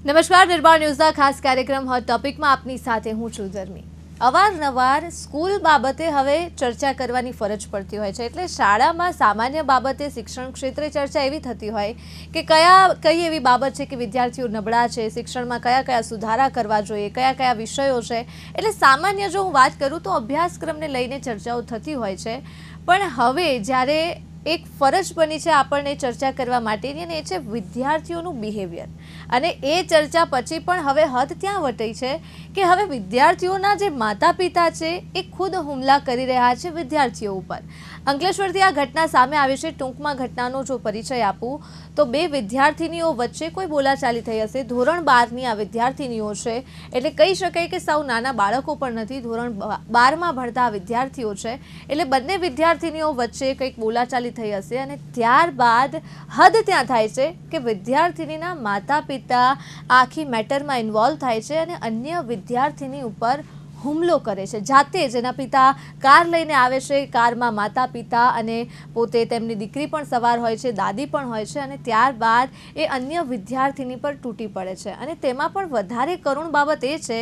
નમસ્કાર, નિર્માણ ન્યૂઝના ખાસ કાર્યક્રમ હોટ ટોપિકમાં આપની સાથે હું છું ધર્મી. અવારનવાર સ્કૂલ બાબતે હવે ચર્ચા કરવાની ફરજ પડતી હોય છે. એટલે શાળામાં સામાન્ય બાબતે શિક્ષણ ક્ષેત્રે ચર્ચા એવી થતી હોય કે કઈ એવી બાબત છે કે વિદ્યાર્થીઓ નબળા છે, શિક્ષણમાં કયા સુધારા કરવા જોઈએ, કયા વિષયો છે. એટલે સામાન્ય જો હું વાત કરું તો અભ્યાસક્રમને લઈને ચર્ચાઓ થતી હોય છે. પણ હવે જ્યારે એક ફરજ બની છે આપણને ચર્ચા કરવા માટેની, અને એ છે વિદ્યાર્થીઓનું બિહેવિયર. અને એ ચર્ચા પછી પણ હવે હદ ત્યાં વટાઈ છે કે હવે વિદ્યાર્થીઓના જે માતા પિતા છે એ ખુદ હુમલા કરી રહ્યા છે વિદ્યાર્થીઓ ઉપર. અંકલેશ્વરથી આ ઘટના સામે આવી છે. ટૂંકમાં ઘટનાનો જો પરિચય આપું તો બે વિદ્યાર્થીનીઓ વચ્ચે કોઈ બોલાચાલી થઈ હશે. ધોરણ 12ની આ વિદ્યાર્થીનીઓ છે, એટલે કહી શકાય કે સાવ નાના બાળકો પણ નથી, ધોરણ 12માં ભણતા વિદ્યાર્થીઓ છે. એટલે બંને વિદ્યાર્થીનીઓ વચ્ચે કંઈક બોલાચાલી થઈ હશે અને ત્યારબાદ હદ ત્યાં થાય છે કે વિદ્યાર્થીનીના માતા પિતા આખી મેટરમાં ઇન્વોલ્વ થાય છે અને અન્ય વિદ્યાર્થીની ઉપર હુમલો કરે છે જાતે જ. એના પિતા કાર લઈને આવે છે, કારમાં માતા પિતા અને પોતે તેમની દીકરી પણ સવાર હોય છે, દાદી પણ હોય છે, અને ત્યારબાદ એ અન્ય વિદ્યાર્થીની પર તૂટી પડે છે. અને તેમાં પણ વધારે કરુણ બાબત એ છે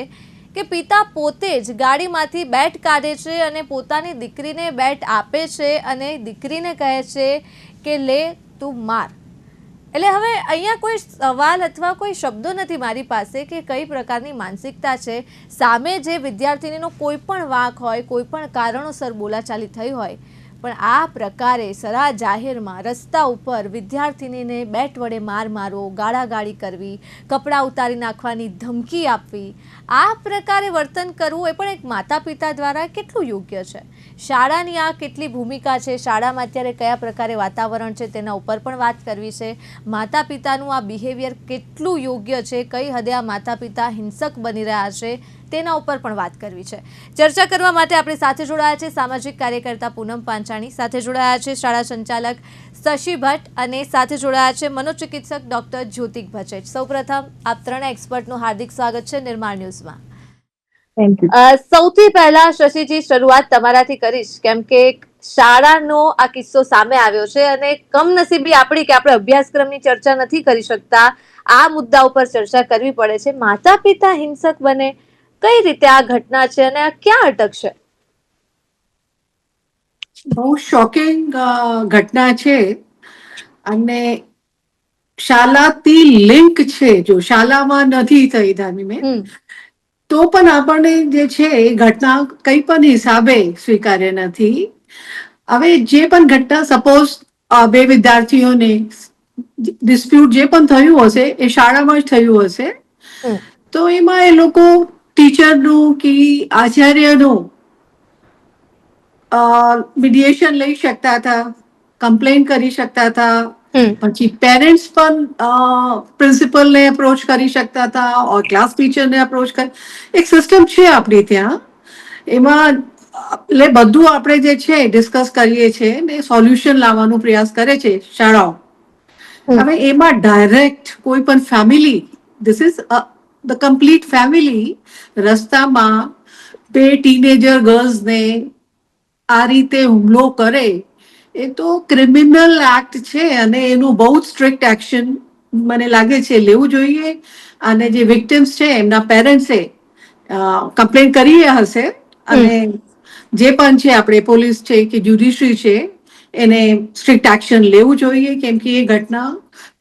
કે પિતા પોતે જ ગાડીમાંથી બેટ કાઢે છે અને પોતાની દીકરીને બેટ આપે છે અને દીકરીને કહે છે કે લે તું માર. એટલે હવે અહીંયા કોઈ સવાલ અથવા કોઈ શબ્દો નથી મારી પાસે કે કઈ પ્રકારની માનસિકતા છે. સામે જે વિદ્યાર્થીનીનો કોઈ પણ વાંક હોય, કોઈ પણ કારણોસર બોલાચાલી થઈ હોય, પણ આ પ્રકારે સરા જાહેરમાં રસ્તા ઉપર વિદ્યાર્થીનીને બેટ વડે માર મારવો, ગાળાગાળી કરવી, કપડાં ઉતારી નાખવાની ધમકી આપવી, આ પ્રકારે વર્તન કરવું એ પણ એક માતા પિતા દ્વારા કેટલું યોગ્ય છે? શાળાની આ કેટલી ભૂમિકા છે, શાળામાં અત્યારે કયા પ્રકારે વાતાવરણ છે તેના ઉપર પણ વાત કરવી છે. માતા પિતાનું આ બિહેવિયર કેટલું યોગ્ય છે, કઈ હદે આ માતા પિતા હિંસક બની રહ્યા છે તેના ઉપર પણ વાત કરવી છે. ચર્ચા કરવા માટે આપણી સાથે જોડાયા છે સામાજિક કાર્યકર્તા પૂનમ પાંચાણી, સાથે જોડાયા છે શાળા સંચાલક શશી ભટ્ટ અને સાથે જોડાયા છે મનોચિકિત્સક ડોક્ટર જ્યોતિક ભચેટ. સૌપ્રથમ આપ ત્રણેય એક્સપર્ટનું હાર્દિક સ્વાગત છે નિર્માણ ન્યૂઝમાં. સૌથી પહેલા શશીજી, શરૂઆત તમારાથી કરીશ, કેમ કે શાળાનો આ કિસ્સો સામે આવ્યો છે અને કમનસીબી આપણી કે આપણે અભ્યાસક્રમની ચર્ચા નથી કરી શકતા, આ મુદ્દા ઉપર ચર્ચા કરવી પડે છે. માતા પિતા હિંસક બને, કઈ રીતે આ ઘટના છે અને આ ક્યાં અટકશે? બહુ શોકિંગ ઘટના છે અને શાળાથી લિંક છે. જો શાળામાં નથી થઈ ધાર્મી તો પણ આપણને જે છે એ ઘટના કઈ પણ હિસાબે સ્વીકાર્ય નથી. હવે જે પણ ઘટના, સપોઝ બે વિદ્યાર્થીઓને ડિસ્પ્યુટ જે પણ થયું હશે એ શાળામાં જ થયું હશે, તો એમાં એ લોકો ટીચરનું કે આચાર્યનું મીડિયેશન લઈ શકતા હતા, કમ્પ્લેન કરી શકતા હતા. પછી પેરેન્ટ્સ પણ પ્રિન્સિપલને અપ્રોચ કરી શકતા હતા ઓર ક્લાસ ટીચરને અપ્રોચ કરી. એક સિસ્ટમ છે આપણી ત્યાં, એમાં એટલે બધું આપણે જે છે ડિસ્કસ કરીએ છીએ ને સોલ્યુશન લાવવાનો પ્રયાસ કરે છે શાળાઓ. હવે એમાં ડાયરેક્ટ કોઈ પણ family, this is the complete family, રસ્તામાં બે ટીનેજર ગર્લ્સને આ રીતે હુમલો કરે એ તો ક્રિમિનલ એક્ટ છે અને એનું બહુ જ સ્ટ્રિક્ટ એક્શન મને લાગે છે લેવું જોઈએ. અને જે વિક્ટિમ્સ છે એમના પેરેન્ટ્સે કમ્પ્લેન કરી હશે અને જે પણ છે આપણે પોલીસ છે કે જ્યુડિશરી છે એને સ્ટ્રિક્ટ એક્શન લેવું જોઈએ, કેમ કે એ ઘટના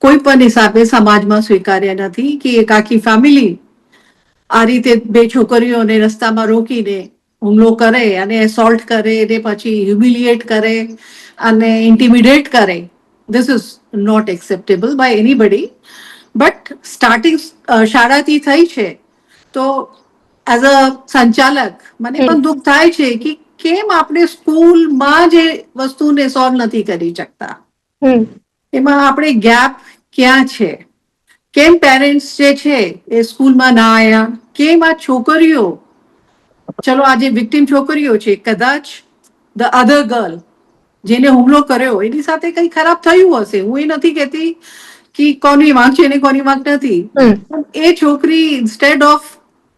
કોઈ પણ હિસાબે સમાજમાં સ્વીકાર્ય નથી કે એક આખી ફેમિલી આ રીતે બે છોકરીઓને રસ્તામાં રોકીને હુમલો કરે અને એસોલ્ટ કરે ને પછી હ્યુમિલિએટ કરે અને ઇન્ટિમિડેટ કરે. This is not acceptable by anybody. But starting શાળાથી થઈ છે તો એઝ અ સંચાલક મને પણ દુઃખ થાય છે કે કેમ આપણે સ્કૂલમાં જે વસ્તુને સોલ્વ નથી કરી શકતા. એમાં આપણે ગેપ ક્યાં છે? કેમ પેરેન્ટ્સ જે છે એ સ્કૂલમાં ના આવ્યા? કેમ આ છોકરીઓ, ચલો આજે વિક્ટિમ છોકરીઓ છે, કદાચ ધ અધર ગર્લ જેને હુમલો કર્યો એની સાથે કઈ ખરાબ થયું હશે, હું એ નથી કહેતી કે કોની વાંક છે ને કોની વાંક નથી. એ છોકરી ઇન્સ્ટેડ ઓફ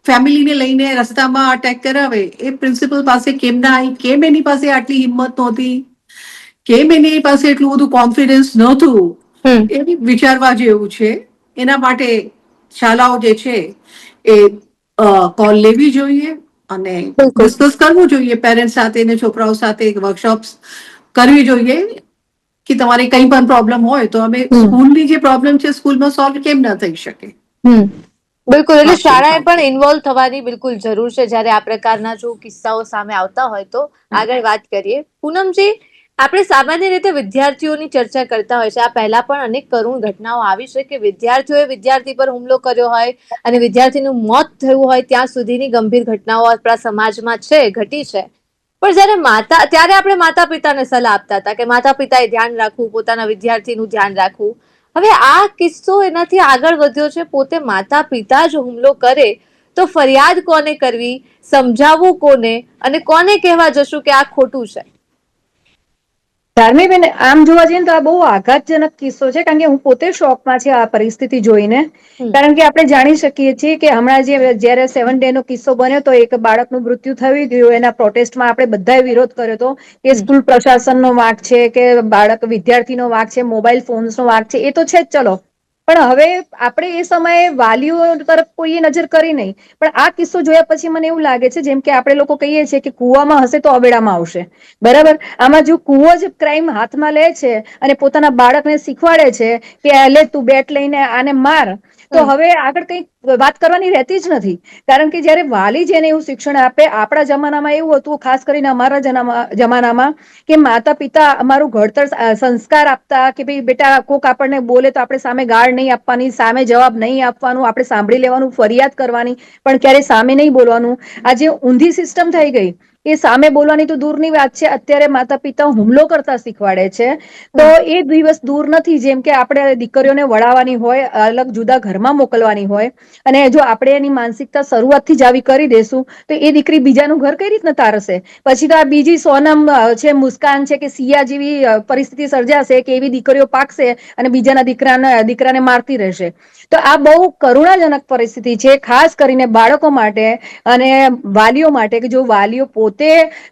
ફેમિલીને લઈને રસ્તામાં અટેક કરાવે, એ પ્રિન્સિપલ પાસે કેમ ના આવી? કેમ એની પાસે આટલી હિંમત નહોતી? કેમ એની પાસે એટલું બધું કોન્ફિડન્સ નહોતું? એ વિચારવા જેવું છે. એના માટે શાળાઓ જે છે એ કોલ લેવી જોઈએ અને બિલકુલ. ડિસ્કસ કરવું જોઈએ પેરેન્ટ્સ સાથે ને છોકરાઓ સાથે વર્કશોપ્સ કરવી જોઈએ કે તમારે કંઈ પણ પ્રોબ્લેમ હોય તો અમે સ્કૂલની જે પ્રોબ્લેમ છે સ્કૂલમાં સોલ્વ કેમ ના થઈ શકે. બિલકુલ, એટલે હાજી, શાળાએ હાજી. પણ ઇન્વોલ્વ થવાની બિલકુલ જરૂર છે જ્યારે આ પ્રકારના જો કિસ્સાઓ સામે આવતા હોય તો. આગળ વાત કરીએ પૂનમજી, આપણે સામાન્ય રીતે વિદ્યાર્થીઓની ચર્ચા કરતા હોય છે. આ પહેલા પણ અનેક કરુણ ઘટનાઓ આવી છે કે વિદ્યાર્થીઓએ વિદ્યાર્થી પર હુમલો કર્યો હોય અને વિદ્યાર્થીનું મોત થયું હોય ત્યાં સુધીની ગંભીર ઘટનાઓ આપણા સમાજમાં છે, ઘટી છે. પણ ત્યારે આપણે માતા પિતાને સલાહ આપતા હતા કે માતા પિતાએ ધ્યાન રાખવું, પોતાના વિદ્યાર્થીનું ધ્યાન રાખવું. હવે આ કિસ્સો એનાથી આગળ વધ્યો છે. પોતે માતા પિતા જ હુમલો કરે તો ફરિયાદ કોને કરવી, સમજાવવું કોને અને કોને કહેવા જશું કે આ ખોટું છે? ધાર્મિકબેન, આમ જોવા જઈએ તો આ બહુ આઘાતજનક કિસ્સો છે, કારણ કે હું પોતે શોકમાં છે આ પરિસ્થિતિ જોઈને. કારણ કે આપણે જાણી શકીએ છીએ કે હમણાં જયારે 7 ડે નો કિસ્સો બન્યો તો એક બાળકનું મૃત્યુ થયું ગયું. એના પ્રોટેસ્ટમાં આપણે બધાએ વિરોધ કર્યો હતો કે સ્કૂલ પ્રશાસનનો વાંક છે કે વિદ્યાર્થીનો વાંક છે, મોબાઈલ ફોન્સનો વાંક છે, એ તો છે જ. ચલો, પણ હવે આપણે એ સમયે વાલીઓ તરફ કોઈએ નજર કરી નહીં. પણ આ કિસ્સો જોયા પછી મને એવું લાગે છે, જેમ કે આપણે લોકો કહીએ છીએ કે કુવામાં હશે તો અવેડામાં આવશે. બરાબર, આમાં જો કુવો જ ક્રાઇમ હાથમાં લે છે અને પોતાના બાળકને શીખવાડે છે કે લે તું બેટ લઈને આને માર, તો હવે આગળ કંઈક વાત કરવાની રહેતી જ નથી. કારણ કે જયારે વાલી જેને એવું શિક્ષણ આપે, આપણા જમાનામાં એવું હતું, ખાસ કરીને અમારા જમાનામાં, કે માતા પિતા અમારું ઘડતર સંસ્કાર આપતા કે ભાઈ બેટા કોક આપણને બોલે તો આપણે સામે ગાળ નહીં આપવાની, સામે જવાબ નહીં આપવાનું, આપણે સાંભળી લેવાનું, ફરિયાદ કરવાની, પણ ક્યારે સામે નહીં બોલવાનું. આજે ઊંધી સિસ્ટમ થઈ ગઈ એ સામે બોલવાની તો દૂરની વાત છે, અત્યારે માતા પિતા હુમલો કરતા શીખવાડે છે. તો એ દિવસ દૂર નથી જેમ કે આપણે દીકરીઓને વળાવવાની હોય, અલગ જુદા ઘરમાં મોકલવાની હોય, અને જો આપણે એની માનસિકતા શરૂઆતથી જ આવી કરી દેશું તો એ દીકરી બીજાનું ઘર કઈ રીતના તારશે? પછી તો આ બીજી સોનમ છે, મુસ્કાન છે કે સિયા જેવી પરિસ્થિતિ સર્જાશે કે એવી દીકરીઓ પાકશે અને બીજાના દીકરાને મારતી રહેશે. તો આ બહુ કરુણાજનક પરિસ્થિતિ છે, ખાસ કરીને બાળકો માટે અને વાલીઓ માટે, કે જો વાલીઓ પોતે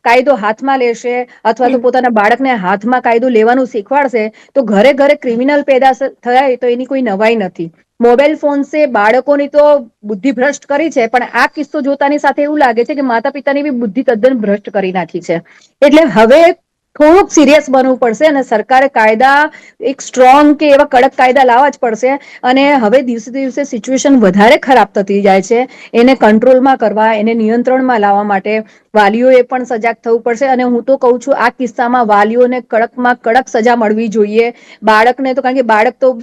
કાયદો હાથમાં લેશે અથવા તો પોતાના બાળકને હાથમાં કાયદો લેવાનું શીખવાડશે તો ઘરે ઘરે ક્રિમિનલ પેદા થાય તો એની કોઈ નવાઈ નથી. મોબાઈલ ફોન્સે બાળકોની તો બુદ્ધિ ભ્રષ્ટ કરી છે, પણ આ કિસ્સો જોતાની સાથે એવું લાગે છે કે માતા પિતાની બી બુદ્ધિ તદ્દન ભ્રષ્ટ કરી નાખી છે. એટલે હવે થોડુંક સિરિયસ બનવું પડશે અને સરકારે કાયદા એક સ્ટ્રોંગ કે એવા કડક કાયદા લાવવા જ પડશે. અને હવે દિવસે દિવસે સિચ્યુએશન વધારે ખરાબ થતી જાય છે. એને કંટ્રોલમાં કરવા, એને નિયંત્રણમાં લાવવા માટે વાલીઓએ પણ સજાગ થવું પડશે. અને હું તો કહું છું, આ કિસ્સામાં વાલીઓને કડકમાં કડક સજા મળવી જોઈએ. બાળકને તો, કારણ કે બાળક તો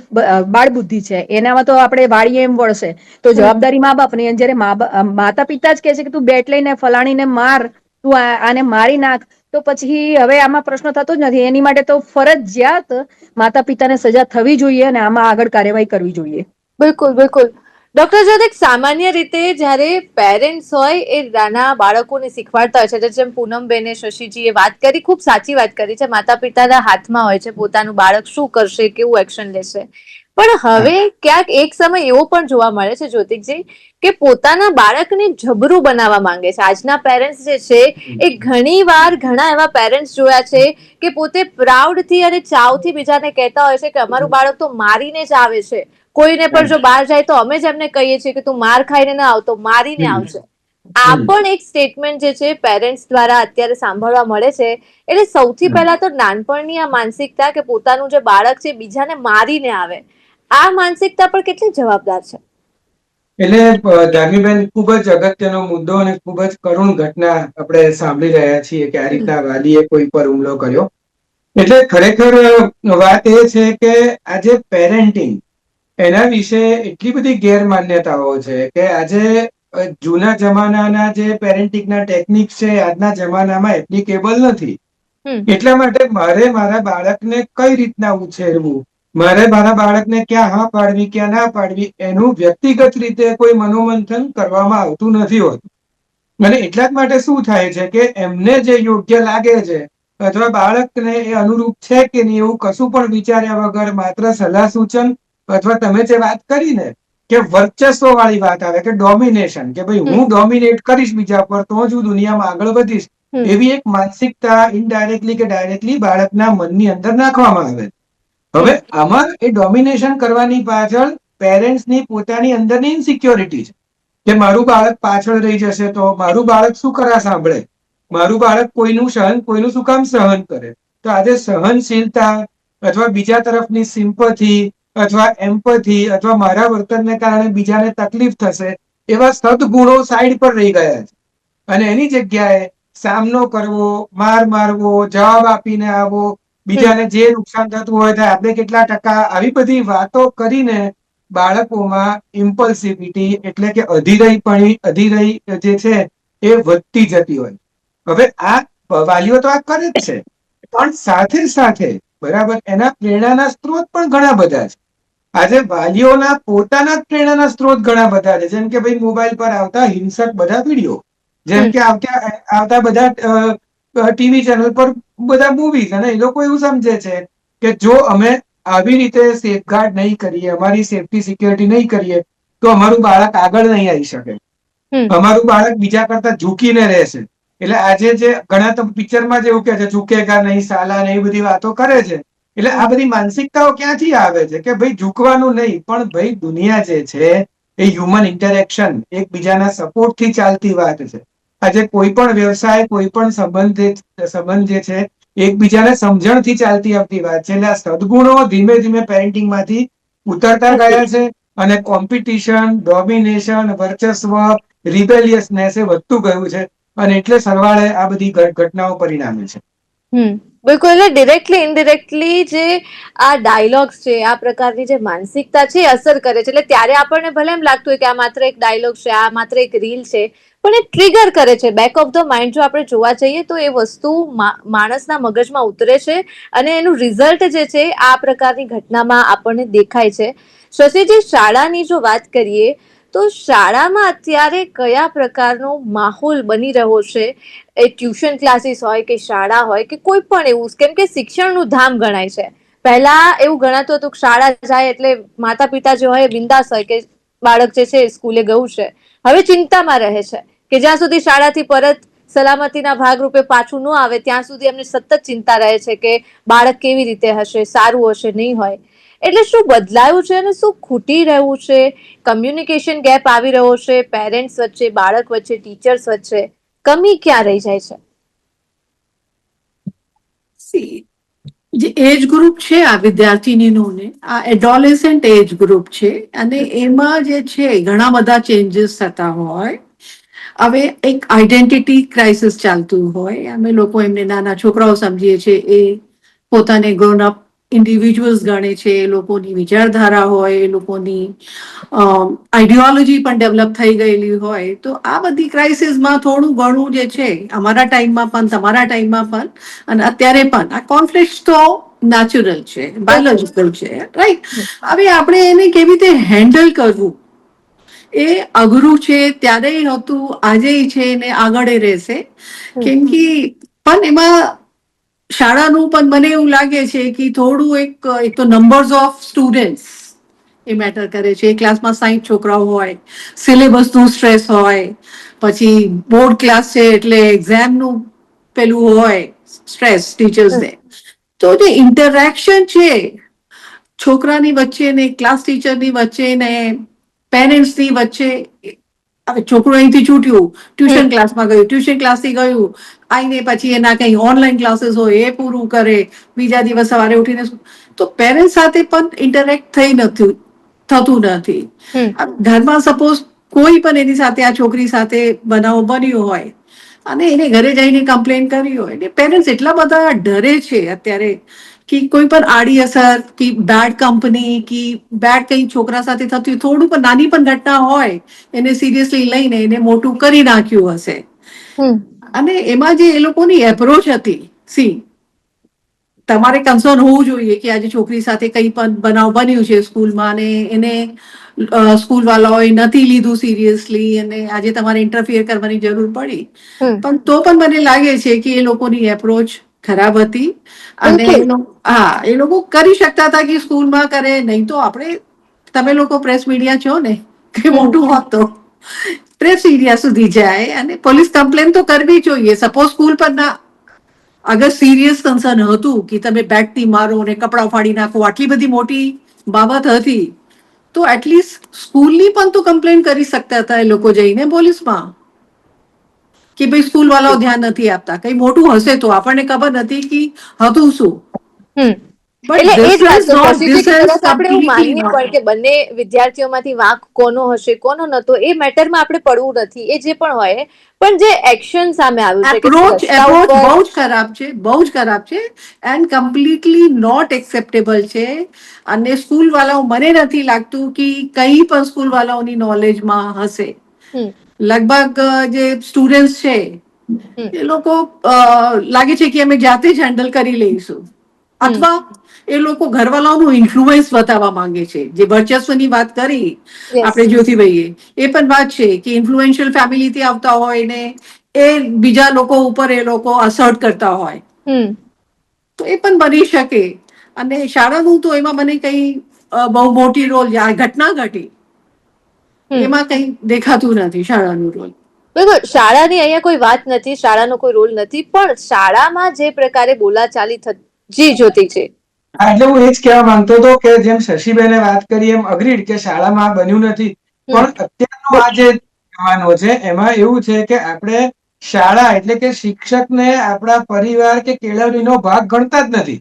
બાળ બુદ્ધિ છે, એનામાં તો આપણે વાળીએ એમ વળશે. તો જવાબદારી મા બાપની. જયારે માતા પિતા જ કે છે કે તું બેટ લઈને ફલાણીને માર, તું આને મારી નાખ, તો પછી હવે આમાં પ્રશ્ન થતો જ નથી. એની માટે તો ફરજિયાત માતા પિતાને સજા થવી જોઈએ અને આમાં આગળ કાર્યવાહી કરવી જોઈએ. બિલકુલ, બિલકુલ. ડોક્ટર જ્યોતિક, સામાન્ય રીતે જ્યારે પેરેન્ટ્સ હોય એ નાના બાળકોને શીખવાડતા હોય છે, જેમ પૂનમબેને, શશીજીએ વાત કરી, ખૂબ સાચી વાત કરી છે, માતા પિતાના હાથમાં હોય છે પોતાનું બાળક શું કરશે, કેવું એક્શન લેશે. પણ હવે ક્યાંક એક સમય એવો પણ જોવા મળે છે જ્યોતિકજી કે પોતાના બાળકને જબરું બનાવવા માંગે છે. આજના પેરેન્ટ્સ જે છે એ ઘણા એવા પેરેન્ટ્સ જોયા છે કે પોતે પ્રાઉડ થી અને ચાવથી બીજાને કહેતા હોય છે કે અમારું બાળક તો મારીને જ આવે છે. કોઈને પણ જો બહાર જાય તો અમે જ એમને કહીએ છીએ કે તું માર ખાઈને ના આવતો, મારીને આવશે. આ પણ એક સ્ટેટમેન્ટ જે છે પેરેન્ટ્સ દ્વારા અત્યારે સાંભળવા મળે છે. એટલે સૌથી પહેલા તો નાનપણની આ માનસિકતા કે પોતાનું જે બાળક છે બીજાને મારીને આવે, આ માનસિકતા પણ કેટલી જવાબદાર છે? એટલે ધાર્મીબેન, ખૂબ જ અગત્યનો મુદ્દો અને ખૂબ જ કરુણ ઘટના આપણે સાંભળી રહ્યા છીએ કે આ રીતના વાલીએ કોઈ પર હુમલો કર્યો. એટલે ખરેખર વાત એ છે કે આજે પેરેન્ટિંગ, એના વિશે એટલી બધી ગેરમાન્યતાઓ છે કે આજે જૂના જમાનાના જે પેરેન્ટિંગના ટેકનિક્સ છે આજના જમાનામાં એપ્લિકેબલ નથી. એટલા માટે મારે મારા બાળકને કઈ રીતના ઉછેરવું, મારે મારા બાળકને ક્યાં હા પાડવી, ક્યાં ના પાડવી, એનું વ્યક્તિગત રીતે કોઈ મનોમંથન કરવામાં આવતું નથી હોતું. અને એટલા જ માટે શું થાય છે કે એમને જે યોગ્ય લાગે છે અથવા બાળકને એ અનુરૂપ છે કે નહીં એવું કશું પણ વિચાર્યા વગર માત્ર સલાહ સૂચન અથવા તમે જે વાત કરી ને કે વર્ચસ્વ વાળી વાત આવે કે ડોમિનેશન, કે ભાઈ હું ડોમિનેટ કરીશ બીજા પર તો જ હું દુનિયામાં આગળ વધીશ, એવી એક માનસિકતા ઇનડાયરેક્ટલી કે ડાયરેક્ટલી બાળકના મનની અંદર નાખવામાં આવે. હવે આમાં એ ડોમિનેશન કરવાની પાછળ પેરેન્ટ્સની પોતાની અંદરની ઇનસિક્યોરિટી છે કે મારું બાળક પાછળ રહી જશે તો, મારું બાળક શું કરા સાંભળે, મારું બાળક કોઈનું શું કામ સહન કરે. તો આજે સહનશીલતા અથવા બીજા તરફની સિમ્પથી અથવા એમ્પથી અથવા મારા વર્તનને કારણે બીજાને તકલીફ થશે એવા સદગુણો સાઈડ પર રહી ગયા છે અને એની જગ્યાએ સામનો કરવો, માર મારવો, જવાબ આપીને આવવો, બીજાને જે નુકસાન થતું હોય તો આપણે કેટલા ટકા, આવી બધી વાતો કરીને બાળકોમાં ઇમ્પલ્સિવિટી એટલે કે અધીરઈ જે છે એ વધતી જતી હોય. હવે આ વાલીઓ તો આ કરે જ છે, પણ સાથે સાથે બરાબર એના પ્રેરણાના સ્ત્રોત પણ ઘણા બધા છે. આજે વાલીઓના પોતાના જ પ્રેરણાના સ્ત્રોત ઘણા બધા છે, જેમ કે ભાઈ મોબાઈલ પર આવતા હિંસક બધા વિડીયો, જેમ કે આવતા બધા ટીવી ચેનલ પર બધા મૂવીઝ, અને એ લોકો એવું સમજે છે કે જો અમે આવી રીતે સેફગાર્ડ નહીં કરીએ, અમારી સેફટી સિક્યોરિટી નહીં કરીએ તો અમારું બાળક આગળ નહીં આવી શકે, અમારું બાળક બીજા કરતા ઝૂકીને રહેશે. એટલે આજે જે ઘણા પિક્ચરમાં જેવું કે છે ઝૂકેગા નહીં સાલા ને એ બધી વાતો કરે છે, એટલે આ બધી માનસિકતાઓ ક્યાંથી આવે છે કે ભાઈ ઝૂકવાનું નહીં, પણ ભાઈ દુનિયા જે છે એ હ્યુમન ઇન્ટરેક્શન, એકબીજાના સપોર્ટથી ચાલતી વાત છે. આજે કોઈ પણ વ્યવસાય, કોઈ પણ સંબંધ જે છે એકબીજાને સમજણથી ચાલતી આવતી વાત છે. એટલે આ સદગુણો ધીમે ધીમે પેરેન્ટિંગમાંથી ઉતરતા ગયા છે અને કોમ્પિટિશન, ડોમિનેશન, વર્ચસ્વ, રિબેલિયસનેસ એ વધતું ગયું છે અને એટલે સરવાળે આ બધી ઘટનાઓ પરિણામે છે. બિલકુલ. એટલે ડિરેક્ટલી ઇનડિરેક્ટલી જે આ ડાયલોગ્સ છે, આ પ્રકારની જે માનસિકતા છે એ અસર કરે છે. એટલે ત્યારે આપણને ભલે એમ લાગતું હોય કે આ માત્ર એક ડાયલોગ છે, આ માત્ર એક રીલ છે, પણ એ ટ્રિગર કરે છે બેક ઓફ ધ માઇન્ડ. જો આપણે જોવા જઈએ તો એ વસ્તુ માણસના મગજમાં ઉતરે છે અને એનું રિઝલ્ટ જે છે આ પ્રકારની ઘટનામાં આપણને દેખાય છે. શશીજી, શાળાની જો વાત કરીએ તો શાળામાં અત્યારે કયા પ્રકારનો માહોલ બની રહ્યો છે? એ ટ્યુશન ક્લાસીસ હોય કે શાળા હોય કે કોઈ પણ એવું, કેમ કે શિક્ષણનું ધામ ગણાય છે. પહેલા એવું ગણાતું હતું કે શાળા જાય એટલે માતા પિતા જે હોય બિંદાસ હોય કે બાળક જે છે સ્કૂલે ગયું છે. હવે ચિંતામાં રહે છે કે જ્યાં સુધી શાળાથી પરત સલામતીના ભાગરૂપે પાછું ન આવે ત્યાં સુધી એમને સતત ચિંતા રહે છે કે બાળક કેવી રીતે હશે, સારું હશે, નહીં હોય. એટલે શું બદલાયું છે અને શું ખૂટી રહ્યું છે? કમ્યુનિકેશન ગેપ આવી રહ્યો છે પેરેન્ટ્સ વચ્ચે, બાળક વચ્ચે, ટીચર્સ વચ્ચે. કમી ક્યાં રહી જાય છે? જે એજ ગ્રુપ છે આ વિદ્યાર્થીનીઓને, આ એડોલેસન્ટ એજ ગ્રુપ છે અને એમાં જે છે ઘણા બધા ચેન્જીસ થતા હોય. હવે એક આઈડેન્ટિટી ક્રાઇસિસ ચાલતું હોય, અમે લોકો એમને નાના છોકરાઓ સમજીએ છીએ, એ પોતાને ગ્રોન અપ ઇન્ડિવિજ્યુઅલ્સ ગણે છે, એ લોકોની વિચારધારા હોય, એ લોકોની આઈડિયોલોજી પણ ડેવલપ થઈ ગયેલી હોય. તો આ બધી ક્રાઇસિસમાં થોડું ઘણું જે છે અમારા ટાઈમમાં પણ, તમારા ટાઈમમાં પણ અને અત્યારે પણ આ કોન્ફ્લિક્ટ તો નેચરલ છે, બાયોલોજિકલ છે, રાઈટ? હવે આપણે એને કેવી રીતે હેન્ડલ કરવું એ અઘરું છે. ત્યારે હતું, આજે છે ને આગળ રહેશે. કેમ કે પણ એમાં શાળાનું પણ મને એવું લાગે છે કે થોડું એક તો numbers of students A matter કરે છે. ક્લાસમાં 60 છોકરાઓ હોય, સિલેબસનું સ્ટ્રેસ હોય, પછી બોર્ડ ક્લાસ છે એટલે એક્ઝામનું પેલું હોય સ્ટ્રેસ ટીચર્સને. તો જે ઇન્ટરેક્શન છે છોકરાની વચ્ચે ને ક્લાસ ટીચરની વચ્ચે ને પેરેન્ટ્સની વચ્ચે, હવે છોકરું અહીંથી છૂટ્યું, ટ્યુશન ક્લાસમાં ગયું, ટ્યુશન ક્લાસથી ગયું, આવીને પછી એના કંઈ ઓનલાઈન ક્લાસીસ હોય એ પૂરું કરે, બીજા દિવસ સવારે ઉઠીને, તો પેરેન્ટ્સ સાથે પણ ઇન્ટરેક્ટ થતું નથી. ઘરમાં સપોઝ કોઈ પણ એની સાથે, આ છોકરી સાથે બનાવ બન્યો હોય અને એને ઘરે જઈને કમ્પ્લેન કરી હોય, એટલે પેરેન્ટ્સ એટલા બધા ડરે છે અત્યારે કે કોઈ પણ આડી અસર કે બેડ કંપની કે બેડ કંઈ છોકરા સાથે થતું, થોડું પણ નાની પણ ઘટના હોય એને સિરિયસલી લઈને એને મોટું કરી નાખ્યું હશે. અને એમાં જે એ લોકોની એપ્રોચ હતી, તમારે કન્સર્ન હોવું જોઈએ કે આજે છોકરી સાથે કંઈ પણ બનાવ બન્યું છે સ્કૂલમાં અને એને સ્કૂલ વાળાઓએ નથી લીધું સિરિયસલી અને આજે તમારે ઇન્ટરફિયર કરવાની જરૂર પડી. પણ તો પણ મને લાગે છે કે એ લોકોની એપ્રોચ ખરાબ હતી અને એ લોકો કરી શકતા હતા કે સ્કૂલમાં કરે, નહીં તો આપણે, તમે લોકો પ્રેસ મીડિયા છો ને, કે મોટું હોત તો પ્રેસ મીડિયા સુધી જાય અને પોલીસ કમ્પ્લેન તો કરવી જોઈએ. સપોઝ સ્કૂલ પર ના અગર સિરિયસ કન્સર્ન હતું કે તમે બેટથી મારો અને કપડાં ફાડી નાખો, આટલી બધી મોટી બાબત હતી, તો એટલીસ્ટ સ્કૂલની પણ તો કમ્પ્લેન કરી શકતા હતા એ લોકો જઈને પોલીસમાં કે ભાઈ સ્કૂલ વાળાઓ ધ્યાન નથી આપતા, કઈ મોટું હશે તો આપણને ખબર નથી કે હતું શું. એટલે એ જ વાત તો પછી કદાચ આપણે એવું completely માનીએ not. પણ કે બંને વિદ્યાર્થીઓમાંથી વાંક કોનો હશે કોનો નતો એ મેટરમાં આપણે પડવું નથી, એ જે પણ હોય, પણ જે એક્શન સામે આવ્યું છે કે એપ્રોચ રસ્તા ઉપર બહુ જ ખરાબ છે, બહુ જ ખરાબ છે એન્ડ કમ્પ્લીટલી નોટ એક્સેપ્ટેબલ છે. અને સ્કૂલ વાળાઓ, મને નથી લાગતું કે કઈ પણ સ્કૂલ વાળાઓની નોલેજમાં હશે. લગભગ જે સ્ટુડન્ટ છે એ લોકો લાગે છે કે અમે જાતે જ હેન્ડલ કરી લઈશું, અથવા એ લોકો ઘરવાળાઓનું ઇન્ફ્લુઅન્સ બતાવવા માંગે છે. જે વર્ચસ્વની વાત કરી યસ આપણે જ્યોતિભાઈએ, એ પણ વાત છે કે ઇન્ફ્લુએન્શિયલ ફેમિલીથી આવતા હોય ને એ બીજા લોકો ઉપર એ લોકો અસર્ટ કરતા હોય, તો એ પણ બની શકે. અને શાળાનું તો એમાં મને કઈ બહુ મોટી રોલ, ઘટના ઘટી એમાં કઈ દેખાતું નથી શાળાનું રોલ. બિલકુલ, શાળાની અહીંયા કોઈ વાત નથી, શાળાનો કોઈ રોલ નથી, પણ શાળામાં જે પ્રકારે બોલાચાલી થતી જોતી છે. એટલે હું એ જ કહેવા માંગતો હતો કે જેમ શશીબેને વાત કરી એમ અગ્રીડ કે શાળામાં આ બન્યું નથી, પણ અત્યારનો આ જે જમાનો છે એમાં એવું છે કે આપણે શાળા એટલે કે શિક્ષકને આપણા પરિવાર કે કેળવણીનો ભાગ ગણતા જ નથી.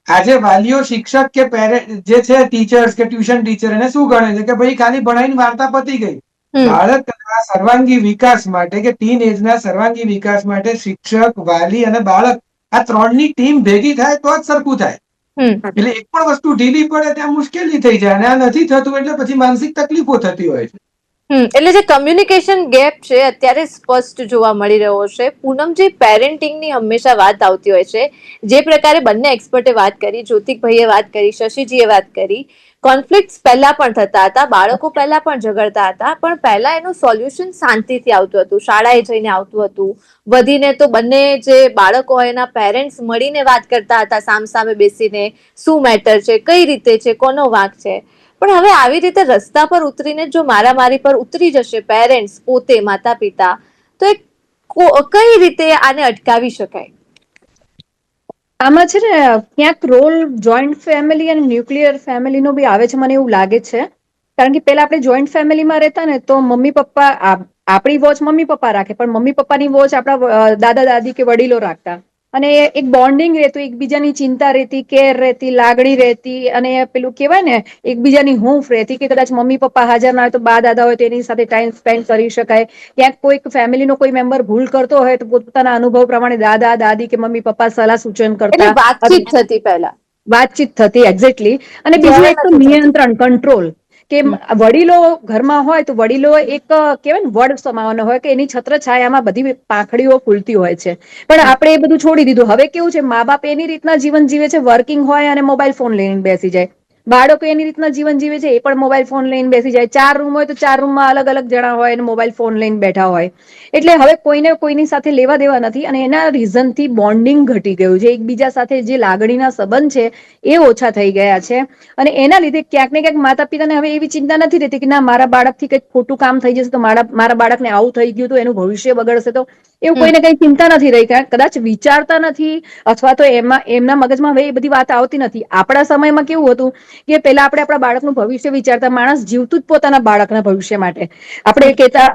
આજે વાલીઓ શિક્ષક કે પેરેન્ટ જે છે ટીચર્સ કે ટ્યુશન ટીચર એને શું ગણે છે કે ભાઈ ખાલી ભણાઈને વાર્તા પતી ગઈ. બાળકના સર્વાંગી વિકાસ માટે કે ટીન એજના સર્વાંગી વિકાસ માટે શિક્ષક, વાલી અને બાળક આ ત્રણની ટીમ ભેગી થાય તો જ સરખું થાય. એટલે એક પણ વસ્તુ ઢીલી પડે ત્યાં મુશ્કેલી થઈ જાય, અને આ નથી થતું એટલે પછી માનસિક તકલીફો થતી હોય છે. એટલે જે કમ્યુનિકેશન ગેપ છે અત્યારે સ્પષ્ટ જોવા મળી રહ્યો છે. પૂનમજી, પેરેન્ટિંગની હંમેશા વાત આવતી હોય છે, જે પ્રકારે બંને એક્સપર્ટે વાત કરી, જ્યોતિકભાઈએ વાત કરી, શશીજીએ વાત કરી, કોન્ફ્લિક્ટ પહેલા પણ થતા હતા, બાળકો પહેલા પણ ઝઘડતા હતા, પણ પહેલા એનું સોલ્યુશન શાંતિથી આવતું હતું, શાળાએ જઈને આવતું હતું. વધીને તો બંને જે બાળકો હોય એના પેરેન્ટ્સ મળીને વાત કરતા હતા, સામસામે બેસીને શું મેટર છે, કઈ રીતે છે, કોનો વાંક છે. પણ હવે આવી રીતે રસ્તા પર ઉતરીને જો મારામારી પર ઉતરી જશે પેરેન્ટ્સ પોતે, માતા પિતા, તો કઈ રીતે આને અટકાવી શકાય? આમાં છે ને ક્યાંક રોલ જોઈન્ટ ફેમિલી અને ન્યુક્લિયર ફેમિલીનો બી આવે છે, મને એવું લાગે છે. કારણ કે પેલા આપણે જોઈન્ટ ફેમિલીમાં રહેતા ને તો મમ્મી પપ્પા આપણી વોચ મમ્મી પપ્પા રાખે, પણ મમ્મી પપ્પાની વોચ આપણા દાદા દાદી કે વડીલો રાખતા, અને એક બોન્ડિંગ રહેતું, એકબીજાની ચિંતા રહેતી, કેર રહેતી, લાગણી રહેતી, અને પેલું કહેવાય ને એકબીજાની હૂંફ રહેતી કે કદાચ મમ્મી પપ્પા હાજર ના હોય તો બા દાદા હોય તેની સાથે ટાઈમ સ્પેન્ડ કરી શકાય. ક્યાંક કોઈક ફેમિલીનો કોઈ મેમ્બર ભૂલ કરતો હોય તો પોતાના અનુભવ પ્રમાણે દાદા દાદી કે મમ્મી પપ્પા સલાહ સૂચન એટલે કરતા, વાતચીત થતી પહેલા, વાતચીત થતી એક્ઝેક્ટલી. અને જે બીજું હવે એક તો નથી થતી. નિયંત્રણ, કંટ્રોલ, કે વડીલો ઘરમાં હોય તો વડીલો એક કહેવાય ને વડ સમાવવાનો હોય કે એની છત્ર છાયામાં બધી પાંખડીઓ ખુલતી હોય છે. પણ આપણે એ બધું છોડી દીધું. હવે કેવું છે, મા બાપ એની રીતના જીવન જીવે છે, વર્કિંગ હોય અને મોબાઈલ ફોન લઈને બેસી જાય. બાળકો એની રીતના જીવન જીવે છે, એ પણ મોબાઈલ ફોન લઈને બેસી જાય. 4 રૂમ હોય તો 4 રૂમમાં અલગ અલગ જણા હોય અને મોબાઈલ ફોન લઈને બેઠા હોય. એટલે હવે કોઈને કોઈની સાથે લેવા દેવા નથી, અને એના રીઝનથી બોન્ડિંગ ઘટી ગયું છે. એકબીજા સાથે જે લાગણીના સંબંધ છે એ ઓછા થઈ ગયા છે. અને એના લીધે ક્યાંક ને ક્યાંક માતા પિતાને હવે એવી ચિંતા નથી રહેતી કે ના મારા બાળકથી કંઈક ખોટું કામ થઈ જશે તો મારા બાળકને આવું થઈ ગયું તો એનું ભવિષ્ય બગડશે, તો એવું કોઈને કઈ ચિંતા નથી રહી. કદાચ વિચારતા નથી, અથવા તો એમના મગજમાં હવે એ બધી વાત આવતી નથી. આપણા સમયમાં કેવું હતું કે પેલા આપણે આપણા બાળકનું ભવિષ્ય વિચારતા, માણસ જીવતું જ પોતાના બાળકના ભવિષ્ય માટે. આપણે કહેતા,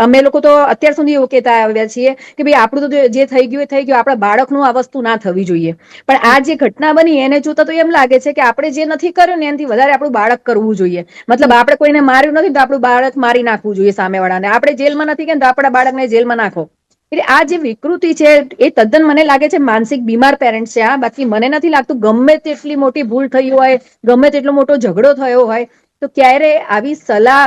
અમે લોકો તો અત્યાર સુધી એવું કહેતા આવ્યા છીએ કે ભાઈ આપણું તો જે થઈ ગયું એ થઈ ગયું, આપણા બાળકનું આ વસ્તુ ના થવી જોઈએ. પણ આ જે ઘટના બની એને જોતા તો એમ લાગે છે કે આપણે જે નથી કર્યું ને એનાથી વધારે આપણું બાળક કરવું જોઈએ. મતલબ આપણે કોઈને માર્યું નથી તો આપણું બાળક મારી નાખવું જોઈએ સામેવાળાને. આપણે જેલમાં નથી ગયા તો આપણા બાળકને જેલમાં નાખો. એટલે આ જે વિકૃતિ છે એ તદ્દન મને લાગે છે માનસિક બીમાર પેરેન્ટ્સ છે. બાકી મને નથી લાગતું ગમે તેટલી મોટી ભૂલ થઈ હોય, ગમે તેટલો મોટો ઝઘડો થયો હોય, તો ક્યારે આવી સલાહ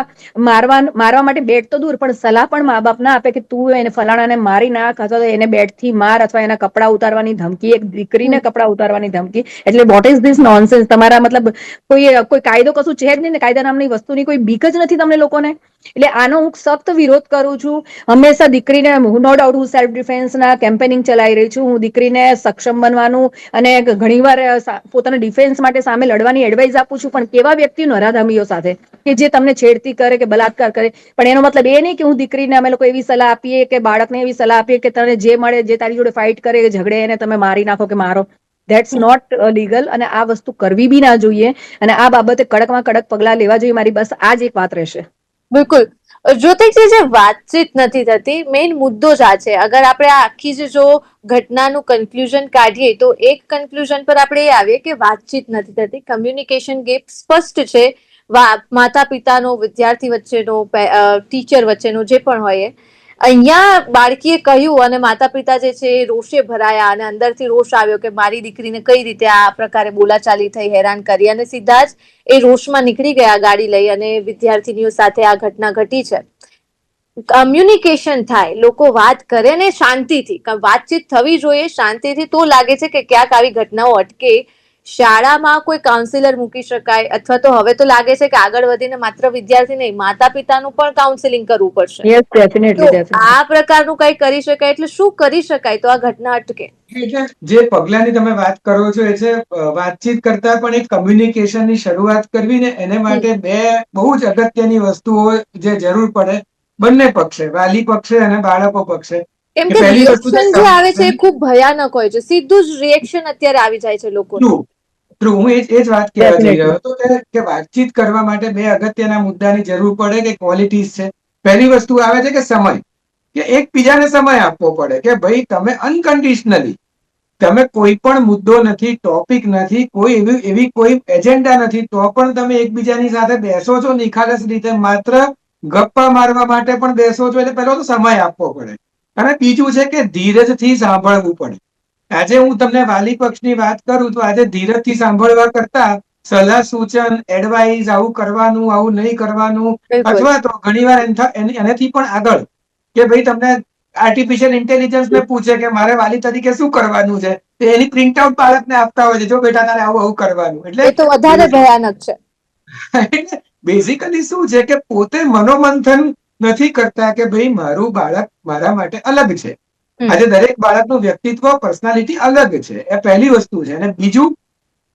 મારવા માટે બેટ તો દૂર, પણ સલાહ પણ મા બાપ ના આપે કે તું એને ફલાણાને મારી નાખ, અથવા તો એને બેટથી માર, અથવા એના કપડા ઉતારવાની ધમકી. એક દીકરીને કપડા ઉતારવાની ધમકી, એટલે વોટ ઇઝ ધીસ નોનસેન્સ? તમારા મતલબ કોઈ કાયદો કશું છે જ નહીં ને? કાયદા નામની વસ્તુની કોઈ બીક જ નથી તમને લોકોને? એટલે આનો હું સખ્ત વિરોધ કરું છું. હંમેશા દીકરીને, નો ડાઉટ હું સેલ્ફ ડિફેન્સના કેમ્પેનિંગ ચલાવી રહી છું. હું દીકરીને સક્ષમ બનવાનું અને ઘણીવાર પોતાના ડિફેન્સ માટે સામે લડવાની એડવાઇસ આપું છું, પણ કેવા વ્યક્તિઓ, નરાધમીઓ સાથે કે જે તમને છેડતી કરે કે બલાત્કાર કરે. પણ એનો મતલબ એ નહીં કે હું દીકરીને, અમે લોકો એવી સલાહ આપીએ કે બાળકને એવી સલાહ આપીએ કે તને જે મળે, જે તારી જોડે ફાઇટ કરે, ઝઘડે, એને તમે મારી નાખો કે મારો. ધેટ્સ નોટ લીગલ, અને આ વસ્તુ કરવી બી ના જોઈએ, અને આ બાબતે કડકમાં કડક પગલાં લેવા જોઈએ. મારી બસ આ જ એક વાત રહેશે. બિલકુલ. જ્યોતિકજી, જે વાતચીત નથી થતી, મેઇન મુદ્દો જ આ છે. અગર આપણે આ આખી જો ઘટનાનું કન્ક્લુઝન કાઢીએ તો એક કન્ક્લુઝન પર આપણે એ આવીએ કે વાતચીત નથી થતી, કમ્યુનિકેશન ગેપ સ્પષ્ટ છે. માતા પિતાનો, વિદ્યાર્થી વચ્ચેનો, ટીચર વચ્ચેનો, જે પણ હોય. અહીંયા બાળકીએ કહ્યું અને માતા પિતા જે છે એ રોષે ભરાયા અને અંદરથી રોષ આવ્યો કે મારી દીકરીને કઈ રીતે આ પ્રકારે બોલાચાલી થઈ, હેરાન કરી, અને સીધા જ એ રોષમાં નીકળી ગયા ગાડી લઈ, અને વિદ્યાર્થીનીઓ સાથે આ ઘટના ઘટી છે. કમ્યુનિકેશન થાય, લોકો વાત કરે ને શાંતિથી, વાતચીત થવી જોઈએ શાંતિથી, તો લાગે છે કે ક્યાંક આવી ઘટનાઓ અટકે. શાળામાં કોઈ કાઉન્સિલર મૂકી શકાય, અથવા તો હવે તો લાગે છે કે આગળ વધીને માત્ર વિદ્યાર્થી નહીં, માતા પિતાનું પણ કાઉન્સેલિંગ કરવું પડશે. યસ, ડેફિનેટલી, તો આ પ્રકારનું કઈ કરી શકાય, એટલે શું કરી શકાય તો આ ઘટના અટકે? એટલે જે પગલાની તમે વાત કરો છો એ છે વાતચીત કરતા પણ એક કમ્યુનિકેશનની શરૂઆત કરવી, ને એને માટે બે બહુ જ અગત્યની વસ્તુઓ જે જરૂર પડે બંને પક્ષે, વાલી પક્ષે અને બાળકો પક્ષે. કેમ કે પહેલી વસ્તુ રિએક્શન જે આવે છે એ ખૂબ ભયાનક હોય છે, સીધું જ રિએક્શન અત્યારે આવી જાય છે લોકો. હું એ જ વાત કહેવા જઈ રહ્યો હતો કે વાતચીત કરવા માટે બે અગત્યના મુદ્દાની જરૂર પડે કે ક્વોલિટીઝ છે. પહેલી વસ્તુ આવે છે કે સમય, કે એકબીજાને સમય આપવો પડે, કે ભાઈ તમે અનકન્ડિશનલી, તમે કોઈ પણ મુદ્દો નથી, ટોપિક નથી, કોઈ એવી કોઈ એજન્ડા નથી, તો પણ તમે એકબીજાની સાથે બેસો છો નિખાલસ રીતે, માત્ર ગપ્પા મારવા માટે પણ બેસો છો, એટલે પહેલો તો સમય આપવો પડે. અને બીજું છે કે ધીરજથી સાંભળવું પડે. આજે હું તમને વાલી પક્ષની વાત કરું તો આજે ધીરજથી સાંભળવા કરતા સલાહ સૂચન, એડવાઇસ, આવું કરવાનું, આવું નહીં કરવાનું, અથવા તો ઘણીવાર એનાથી પણ આગળ કે ભાઈ તમને આર્ટિફિશિયલ ઇન્ટેલિજન્સ ને પૂછે કે મારે વાલી તરીકે શું કરવાનું છે, તો એની પ્રિન્ટ આઉટ બાળકને આપતા હોય છે, જો બેટા તારે આવું આવું કરવાનું. એટલે એ તો વધારે ભયાનક છે. બેઝિકલી શું છે કે પોતે મનોમંથન નથી કરતા કે ભાઈ મારું બાળક મારા માટે અલગ છે. આજે દરેક બાળકનું વ્યક્તિત્વ, પર્સનાલિટી અલગ છે, એ પહેલી વસ્તુ છે. અને બીજું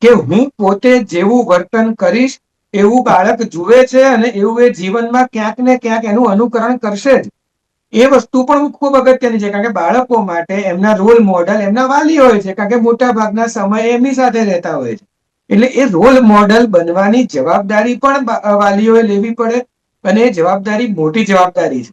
કે હું પોતે જેવું વર્તન કરીશ એવું બાળક જુએ છે, અને એવું એ જીવનમાં ક્યાંક ને ક્યાંક એનું અનુકરણ કરશે જ. એ વસ્તુ પણ ખૂબ અગત્યની છે, કારણ કે બાળકો માટે એમના રોલ મોડલ એમના વાલી હોય છે, કારણ કે મોટા ભાગના સમય એમની સાથે રહેતા હોય છે. એટલે એ રોલ મોડલ બનવાની જવાબદારી પણ વાલીઓએ લેવી પડે, અને એ જવાબદારી મોટી જવાબદારી છે.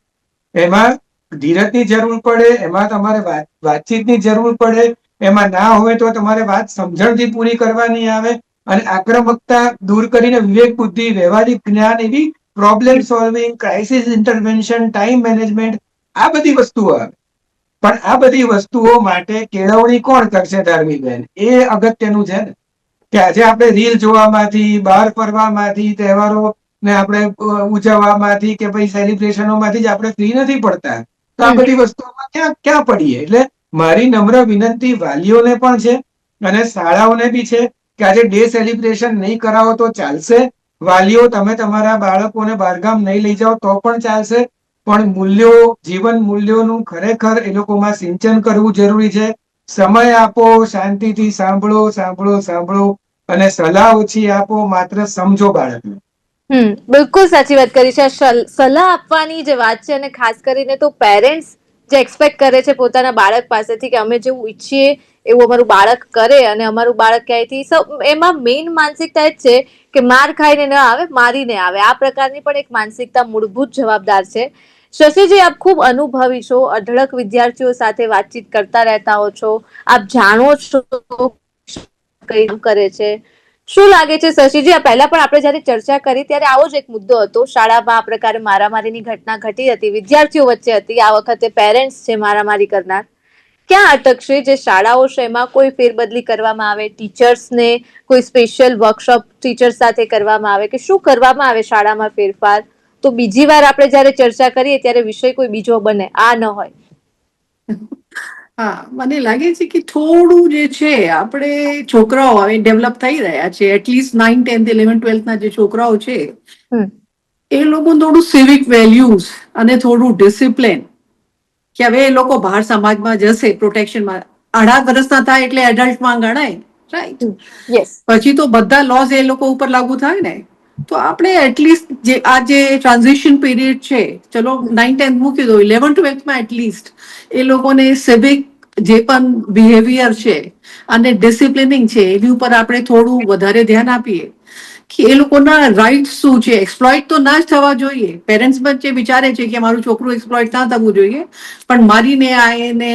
એમાં ધીરજની જરૂર પડે, એમાં તમારે વાતચીતની જરૂર પડે, એમાં ના હોય તો તમારે વાત સમજણથી પૂરી કરવાની આવે, અને આક્રમકતા દૂર કરીને વિવેક બુદ્ધિ, વ્યવહારિક જ્ઞાન, એવી problem solving, crisis intervention, time management, આ બધી વસ્તુઓ આવે. પણ આ બધી વસ્તુઓ માટે કેળવણી કોણ કરશે ધાર્મિકબેન? એ અગત્યનું છે ને, કે આજે આપણે રીલ જોવામાંથી, બહાર ફરવામાંથી, તહેવારો ને આપણે ઉજવવામાંથી કે ભાઈ સેલિબ્રેશનોમાંથી જ આપણે ફ્રી નથી પડતા, તો આ બધી વસ્તુઓમાં ક્યાં પડીએ? એટલે મારી નમ્ર વિનંતી વાલીઓને પણ છે અને શાળાઓને બી છે કે આજે ડે સેલિબ્રેશન નહીં કરાવો તો ચાલશે. વાલીઓ તમે તમારા બાળકોને બહારગામ નહીં લઈ જાઓ તો પણ ચાલશે, પણ મૂલ્યો, જીવન મૂલ્યોનું ખરેખર એ લોકોમાં સિંચન કરવું જરૂરી છે. સમય આપો, શાંતિથી સાંભળો, અને સલાહ ઓછી આપો, માત્ર સમજો બાળકને. બિલકુલ સાચી વાત કરી છે. સલાહ આપવાની જે વાત છે, અને ખાસ કરીને તો પેરેન્ટ્સ જે એક્સપેક્ટ કરે છે પોતાના બાળક પાસેથી કે અમે જેવું ઈચ્છીએ એવું અમારું બાળક કરે, અને અમારું બાળક ક્યાંયથી, એમાં મેઇન માનસિકતા જ છે કે માર ખાઈને ન આવે, મારીને આવે. આ પ્રકારની પણ એક માનસિકતા મૂળભૂત જવાબદાર છે. શશીજી, આપ ખૂબ અનુભવી છો, અઢળક વિદ્યાર્થીઓ સાથે વાતચીત કરતા રહેતા હો છો, આપ જાણો છો કઈ કરે છે. શું લાગે છે શશીજી, આ પહેલા પણ આપણે જયારે ચર્ચા કરી ત્યારે આવો જ એક મુદ્દો હતો, શાળામાં આ પ્રકારે મારામારીની ઘટના ઘટી હતી, વિદ્યાર્થીઓ વચ્ચે હતી, આ વખતે પેરેન્ટ્સ છે મારામારી કરનાર. ક્યાં અટકશે? જે શાળાઓ છે એમાં કોઈ ફેરબદલી કરવામાં આવે, ટીચર્સને કોઈ સ્પેશિયલ વર્કશોપ ટીચર્સ સાથે કરવામાં આવે, કે શું કરવામાં આવે શાળામાં ફેરફાર, તો બીજી વાર આપણે જયારે ચર્ચા કરીએ ત્યારે વિષય કોઈ બીજો બને, આ ન હોય. હા, મને લાગે છે કે થોડું જે છે આપણે છોકરાઓ હવે ડેવલપ થઈ રહ્યા છે, એટલીસ્ટ 9, 10, 11, 12 ના જે છોકરાઓ છે એ લોકો થોડું સિવિક વેલ્યુઝ અને થોડું ડિસિપ્લિન, કે હવે એ લોકો બહાર સમાજમાં જશે પ્રોટેક્શનમાં, 18 વર્ષના થાય એટલે એડલ્ટમાં ગણાય, રાઈટ? પછી તો બધા લોઝ એ લોકો ઉપર લાગુ થાય ને. તો આપણે એટલીસ્ટ જે આ જે ટ્રાન્ઝિશન પીરિયડ છે, ચલો 9, 10 મૂકી દો, 11, 12 માં એટલીસ્ટ એ લોકોને સિવિક જે પણ બિહેવિયર છે અને ડિસિપ્લિનિંગ છે એની ઉપર આપણે થોડું વધારે ધ્યાન આપીએ કે એ લોકોના રાઇટ શું છે. એક્સપ્લોઇટ તો ના જ થવા જોઈએ. પેરેન્ટ્સ પણ જે વિચારે છે કે મારું છોકરું એક્સપ્લોઇટ ના થવું જોઈએ, પણ મારીને આ એને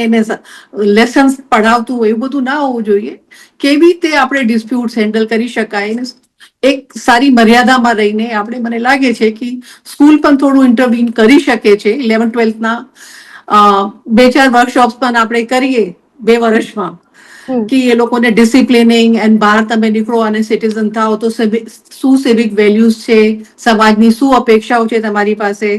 લેસન્સ પઢાવતું હોય એવું બધું ના હોવું જોઈએ. કેવી રીતે આપણે ડિસ્પ્યુટ્સ હેન્ડલ કરી શકાય એક સારી મર્યાદામાં રહીને આપણે, મને લાગે છે કે સ્કૂલ પણ થોડું ઇન્ટરવીન કરી શકે છે. 11-12ના 2-4 વર્કશોપ્સ પણ આપણે કરીએ 2 વર્ષમાં કે એ લોકોને ડિસિપ્લિનિંગ એન્ડ બહાર તમે નીકળો અને સિટીઝન થાઓ તો શું સિવિક વેલ્યુઝ છે, સમાજની શું અપેક્ષાઓ છે તમારી પાસે.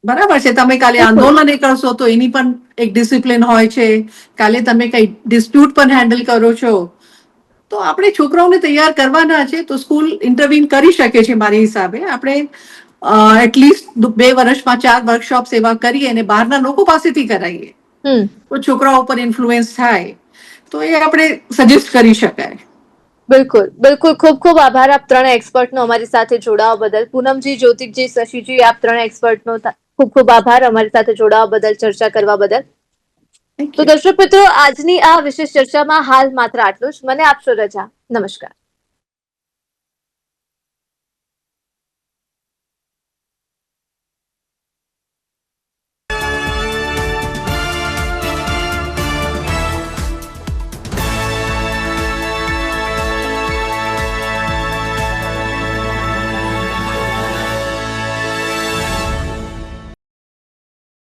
બરાબર છે, તમે કાલે આંદોલન કરશો તો એની પણ એક ડિસિપ્લિન હોય છે. કાલે તમે કઈ ડિસ્પ્યુટ પણ હેન્ડલ કરો છો તો આપણે છોકરાઓને તૈયાર કરવાના છે. તો સ્કૂલ ઇન્ટરવીન કરી શકે છે. મારી હિસાબે આપણે એટલીસ્ટ 2 વર્ષમાં 4 વર્કશોપ્સ એવા કરીએ અને બહારના લોકો પાસેથી કરાવીએ તો છોકરાઓ પર ઇન્ફ્લુએન્સ થાય તો એ આપણે સજેસ્ટ કરી શકાય. બિલકુલ બિલકુલ. ખૂબ ખૂબ આભાર આપ ત્રણે એક્સપર્ટનો અમારી સાથે જોડાવા બદલ. પૂનમજી, જ્યોતિકજી, શશીજી, આપ ત્રણે એક્સપર્ટનો ખૂબ ખૂબ આભાર અમારી સાથે જોડાવા બદલ, ચર્ચા કરવા બદલ. તો દર્શક મિત્રો, આજની આ વિશેષ ચર્ચામાં હાલ માત્ર આટલું જ. મને આપશો રજા. નમસ્કાર.